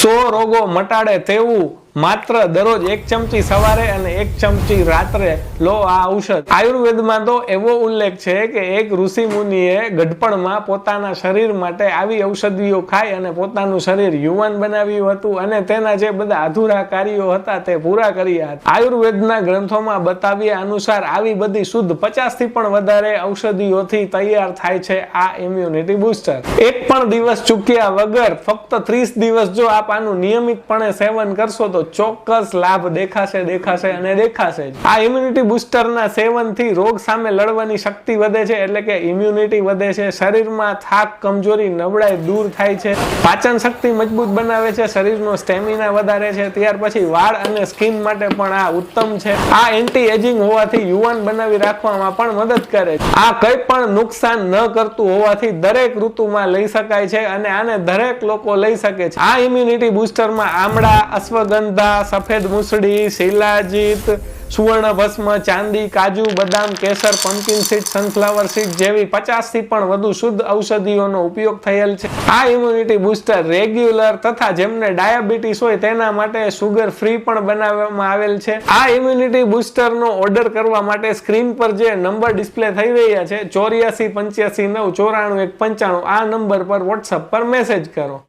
100 રોગો મટાડે તેવું માત્ર દરરોજ 1 ચમચી સવારે અને 1 ચમચી રાત્રે લો આ ઔષધ। આયુર્વેદમાં તો એવો ઉલ્લેખ છે કે એક ઋષિ મુનિએ ગઢપણમાં પોતાના શરીર માટે આવી ઔષધિઓ ખાઈ અને પોતાનું શરીર યુવાન બનાવ્યું હતું અને તેના જે બધા અધૂરા કાર્યો હતા તે પૂરા કર્યા હતા। આયુર્વેદના ગ્રંથોમાં બતાવ્યા અનુસાર આવી બધી શુદ્ધ 50 થી પણ વધારે ઔષધિઓથી તૈયાર થાય છે આ ઇમ્યુનિટી બૂસ્ટર। એક પણ દિવસ ચૂક્યા વગર ફક્ત 30 દિવસ જો આપ આનું નિયમિતપણે સેવન કરશો તો ચોક્કસ લાભ દેખાશે અને દેખાશે। આ ઇમ્યુનિટી બૂસ્ટરના સેવનથી રોગ સામે લડવાની શક્તિ વધે છે, એટલે કે ઇમ્યુનિટી વધે છે, શરીરમાં થાક, કમજોરી, નબળાઈ દૂર થાય છે, પાચન શક્તિ મજબૂત બનાવે છે, શરીરનો સ્ટેમિના વધારે છે, ત્યાર પછી વાળ અને સ્કિન માટે પણ આ ઉત્તમ છે। આ એન્ટી એજિંગ હોવાથી યુવાન બનાવી રાખવામાં પણ મદદ કરે છે। આ કંઈ પણ નુકસાન ન કરતું હોવાથી દરેક ઋતુમાં લઈ શકાય છે અને આને દરેક લોકો લઈ શકે છે। આ ઇમ્યુનિટી બૂસ્ટરમાં આમળા, અશ્વગંધા, સફેદ મૂસળી, શિલાજીત, સુવર્ણ ભસ્મ, ચાંદી, કાજુ, બદામ, કેસર, પમ્પકિન સીડ, સનફ્લાવર સીડ જેવી 50 થી પણ વધુ શુદ્ધ ઔષધિઓનો ઉપયોગ થયેલ છે। આ ઇમ્યુનિટી બૂસ્ટર રેગ્યુલર તથા જેમને ડાયાબિટીસ હોય તેના માટે સુગર ફ્રી પણ બનાવવામાં આવેલ છે। આ ઇમ્યુનિટી બૂસ્ટરનો ઓર્ડર કરવા માટે સ્ક્રીન પર જે નંબર ડિસ્પ્લે થઈ રહ્યા છે 84 85 9 94 195 આ નંબર પર વોટ્સએપ પર મેસેજ કરો।